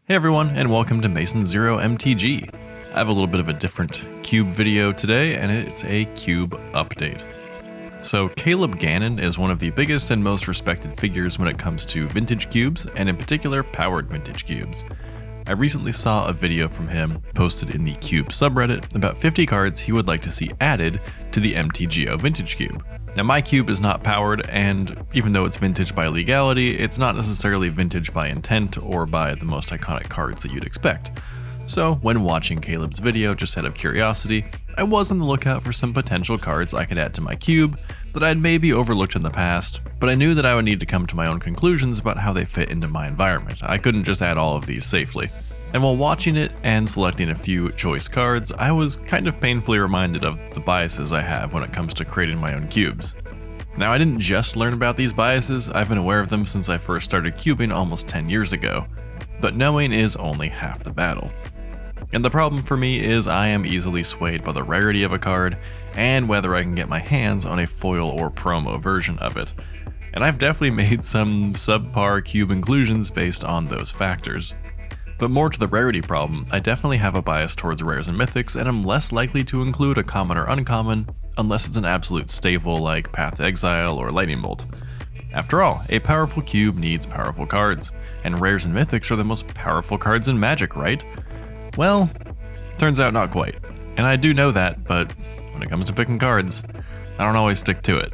Hey everyone, and welcome to Masonzero MTG. I have a little bit of a different cube video today, and it's a cube update. So Caleb Gannon is one of the biggest and most respected figures when it comes to vintage cubes, and in particular powered vintage cubes. I recently saw a video from him posted in the Cube subreddit about 50 cards he would like to see added to the MTGO vintage cube. Now my cube is not powered, and even though it's vintage by legality, it's not necessarily vintage by intent or by the most iconic cards that you'd expect. So when watching Caleb's video just out of curiosity, I was on the lookout for some potential cards I could add to my cube that I'd maybe overlooked in the past, but I knew that I would need to come to my own conclusions about how they fit into my environment. I couldn't just add all of these safely. And while watching it and selecting a few choice cards, I was kind of painfully reminded of the biases I have when it comes to creating my own cubes. Now, I didn't just learn about these biases, I've been aware of them since I first started cubing almost 10 years ago, but knowing is only half the battle. And the problem for me is I am easily swayed by the rarity of a card and whether I can get my hands on a foil or promo version of it. And I've definitely made some subpar cube inclusions based on those factors. But more to the rarity problem, I definitely have a bias towards rares and mythics, and I'm less likely to include a common or uncommon unless it's an absolute staple like Path to Exile or Lightning Bolt. After all, a powerful cube needs powerful cards, and rares and mythics are the most powerful cards in Magic, right? Well, turns out not quite. And I do know that, but when it comes to picking cards, I don't always stick to it.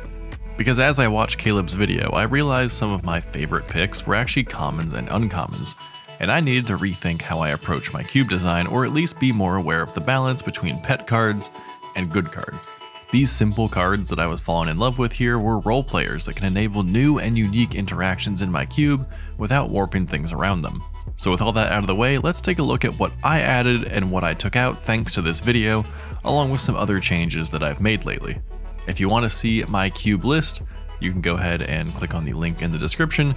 Because as I watched Caleb's video, I realized some of my favorite picks were actually commons and uncommons, and I needed to rethink how I approach my cube design, or at least be more aware of the balance between pet cards and good cards. These simple cards that I was falling in love with here were role players that can enable new and unique interactions in my cube without warping things around them. So with all that out of the way, let's take a look at what I added and what I took out thanks to this video, along with some other changes that I've made lately. If you want to see my cube list, you can go ahead and click on the link in the description.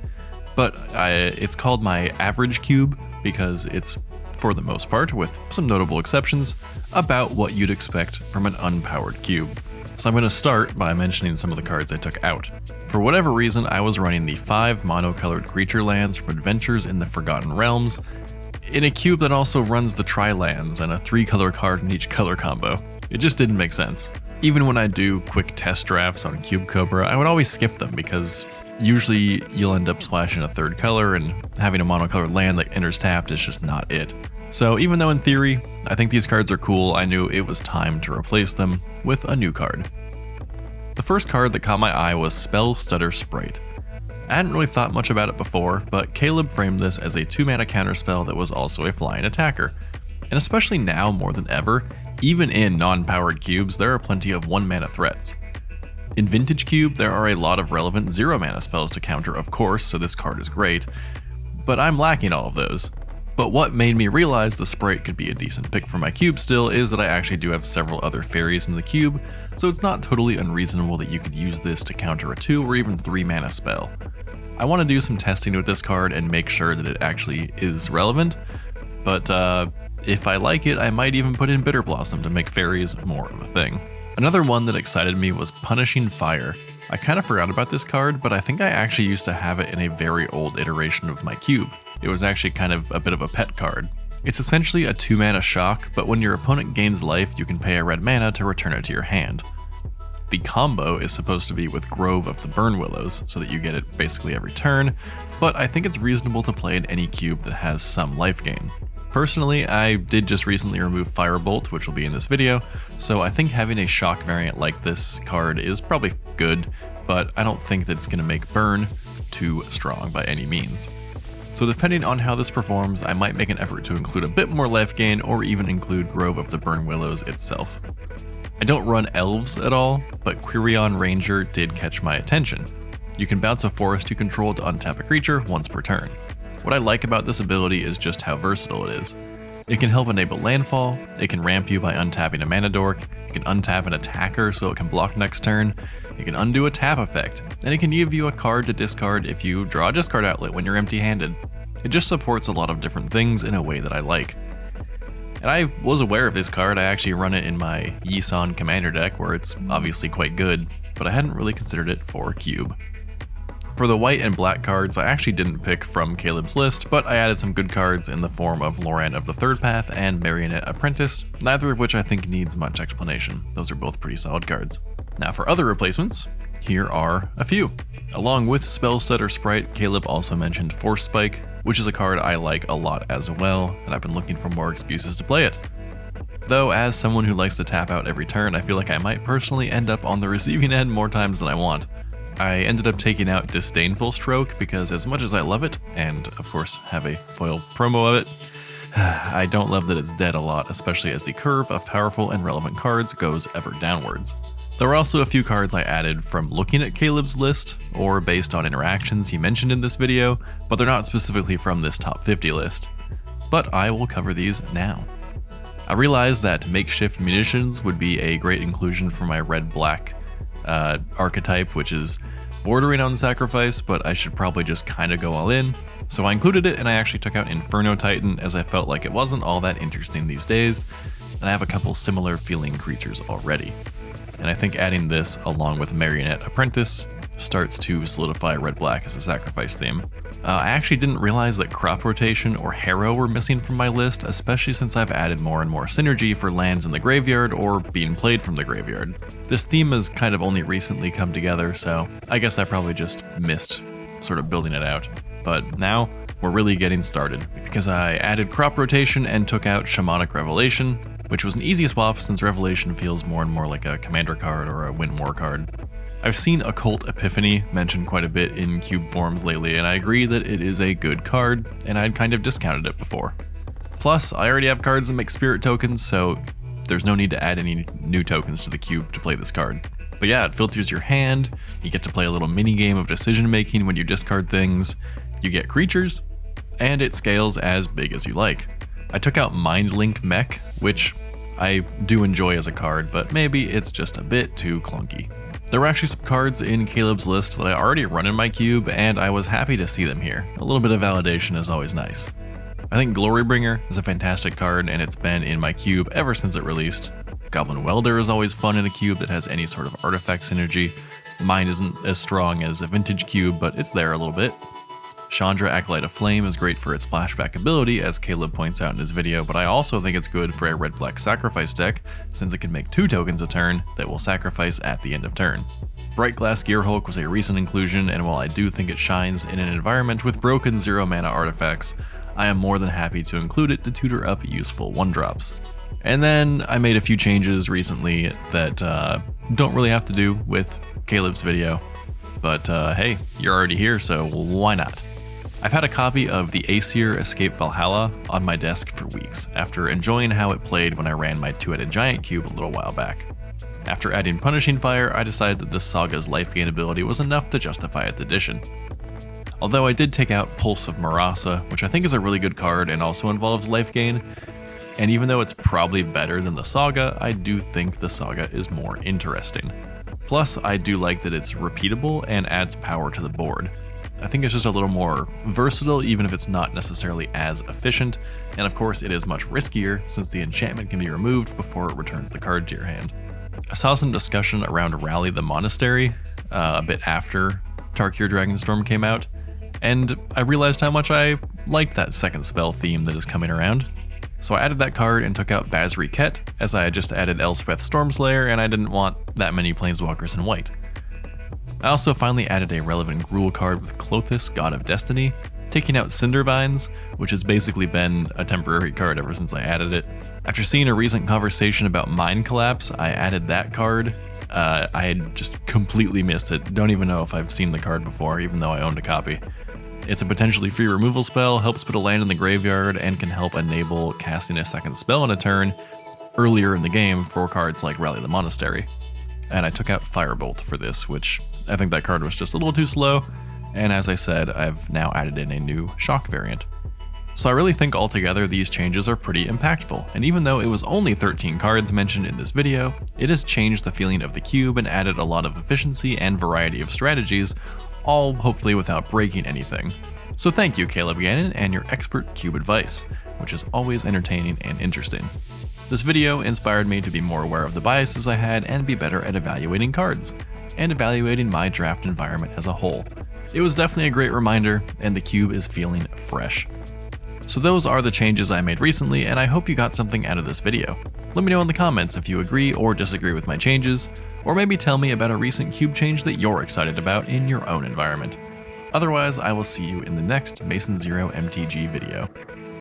But it's called my average cube because it's, for the most part, with some notable exceptions, about what you'd expect from an unpowered cube. So I'm going to start by mentioning some of the cards I took out. For whatever reason, I was running the 5 monocolored creature lands from Adventures in the Forgotten Realms in a cube that also runs the tri-lands and a 3-color card in each color combo. It just didn't make sense. Even when I do quick test drafts on Cube Cobra, I would always skip them because usually you'll end up splashing a 3rd color, and having a monocolored land that enters tapped is just not it. So even though in theory, I think these cards are cool, I knew it was time to replace them with a new card. The first card that caught my eye was Spell Stutter Sprite. I hadn't really thought much about it before, but Caleb framed this as a 2-mana counterspell that was also a flying attacker. And especially now more than ever, even in non-powered cubes, there are plenty of 1-mana threats. In Vintage Cube, there are a lot of relevant 0-mana spells to counter, of course, so this card is great, but I'm lacking all of those. But what made me realize the Sprite could be a decent pick for my cube still is that I actually do have several other fairies in the cube, so it's not totally unreasonable that you could use this to counter a 2 or even 3-mana spell. I want to do some testing with this card and make sure that it actually is relevant, but if I like it, I might even put in Bitter Blossom to make fairies more of a thing. Another one that excited me was Punishing Fire. I kind of forgot about this card, but I think I actually used to have it in a very old iteration of my cube. It was actually kind of a bit of a pet card. It's essentially a 2-mana shock, but when your opponent gains life, you can pay a red mana to return it to your hand. The combo is supposed to be with Grove of the Burn Willows, so that you get it basically every turn, but I think it's reasonable to play in any cube that has some life gain. Personally, I did just recently remove Firebolt, which will be in this video, so I think having a shock variant like this card is probably good, but I don't think that it's going to make Burn too strong by any means. So depending on how this performs, I might make an effort to include a bit more life gain or even include Grove of the Burn Willows itself. I don't run elves at all, but Quirion Ranger did catch my attention. You can bounce a forest you control to untap a creature once per turn. What I like about this ability is just how versatile it is. It can help enable landfall, it can ramp you by untapping a mana dork, it can untap an attacker so it can block next turn, it can undo a tap effect, and it can give you a card to discard if you draw a discard outlet when you're empty-handed. It just supports a lot of different things in a way that I like. And I was aware of this card, I actually run it in my Yisan Commander deck where it's obviously quite good, but I hadn't really considered it for Cube. For the white and black cards, I actually didn't pick from Caleb's list, but I added some good cards in the form of Loran of the Third Path and Marionette Apprentice, neither of which I think needs much explanation. Those are both pretty solid cards. Now for other replacements, here are a few. Along with Spellstutter Sprite, Caleb also mentioned Force Spike, which is a card I like a lot as well, and I've been looking for more excuses to play it. Though, as someone who likes to tap out every turn, I feel like I might personally end up on the receiving end more times than I want. I ended up taking out Disdainful Stroke because as much as I love it, and of course have a foil promo of it, I don't love that it's dead a lot, especially as the curve of powerful and relevant cards goes ever downwards. There were also a few cards I added from looking at Caleb's list, or based on interactions he mentioned in this video, but they're not specifically from this top 50 list. But I will cover these now. I realized that Makeshift Munitions would be a great inclusion for my red-black archetype, which is bordering on sacrifice, but I should probably just kind of go all in. So I included it, and I actually took out Inferno Titan as I felt like it wasn't all that interesting these days, and I have a couple similar feeling creatures already. And I think adding this along with Marionette Apprentice starts to solidify red-black as a sacrifice theme. I actually didn't realize that Crop Rotation or Harrow were missing from my list, especially since I've added more and more synergy for lands in the graveyard or being played from the graveyard. This theme has kind of only recently come together, so I guess I probably just missed sort of building it out. But now, we're really getting started, because I added Crop Rotation and took out Shamanic Revelation, which was an easy swap since Revelation feels more and more like a commander card or a win war card. I've seen Occult Epiphany mentioned quite a bit in cube forums lately, and I agree that it is a good card, and I'd kind of discounted it before. Plus, I already have cards that make spirit tokens, so there's no need to add any new tokens to the cube to play this card. But yeah, it filters your hand, you get to play a little mini game of decision making when you discard things, you get creatures, and it scales as big as you like. I took out Mindlink Mech, which I do enjoy as a card, but maybe it's just a bit too clunky. There were actually some cards in Caleb's list that I already run in my cube, and I was happy to see them here. A little bit of validation is always nice. I think Glorybringer is a fantastic card, and it's been in my cube ever since it released. Goblin Welder is always fun in a cube that has any sort of artifact synergy. Mine isn't as strong as a vintage cube, but it's there a little bit. Chandra Acolyte of Flame is great for its flashback ability, as Caleb points out in his video, but I also think it's good for a red-black sacrifice deck, since it can make 2 tokens a turn that will sacrifice at the end of turn. Bright Glass Gearhulk was a recent inclusion, and while I do think it shines in an environment with broken 0-mana artifacts, I am more than happy to include it to tutor up useful 1-drops. And then I made a few changes recently that don't really have to do with Caleb's video, but hey, you're already here, so why not? I've had a copy of the Aesir Escape Valhalla on my desk for weeks, after enjoying how it played when I ran my 2-headed giant cube a little while back. After adding Punishing Fire, I decided that this saga's life gain ability was enough to justify its addition. Although I did take out Pulse of Marasa, which I think is a really good card and also involves life gain, and even though it's probably better than the saga, I do think the saga is more interesting. Plus, I do like that it's repeatable and adds power to the board. I think it's just a little more versatile, even if it's not necessarily as efficient, and of course it is much riskier since the enchantment can be removed before it returns the card to your hand. I saw some discussion around Rally the Monastery a bit after Tarkir Dragonstorm came out, and I realized how much I liked that second spell theme that is coming around. So I added that card and took out Basri Ket, as I had just added Elspeth Stormslayer and I didn't want that many planeswalkers in white. I also finally added a relevant Gruul card with Clothis, God of Destiny, taking out Cindervines, which has basically been a temporary card ever since I added it. After seeing a recent conversation about Mind Collapse, I added that card. I had just completely missed it. Don't even know if I've seen the card before, even though I owned a copy. It's a potentially free removal spell, helps put a land in the graveyard, and can help enable casting a second spell in a turn earlier in the game for cards like Rally the Monastery. And I took out Firebolt for this, which I think that card was just a little too slow, and as I said, I've now added in a new Shock variant. So I really think altogether these changes are pretty impactful, and even though it was only 13 cards mentioned in this video, it has changed the feeling of the cube and added a lot of efficiency and variety of strategies, all hopefully without breaking anything. So thank you, Caleb Gannon, and your expert cube advice, which is always entertaining and interesting. This video inspired me to be more aware of the biases I had and be better at evaluating cards, and evaluating my draft environment as a whole. It was definitely a great reminder, and the cube is feeling fresh. So those are the changes I made recently, and I hope you got something out of this video. Let me know in the comments if you agree or disagree with my changes, or maybe tell me about a recent cube change that you're excited about in your own environment. Otherwise, I will see you in the next Masonzero MTG video.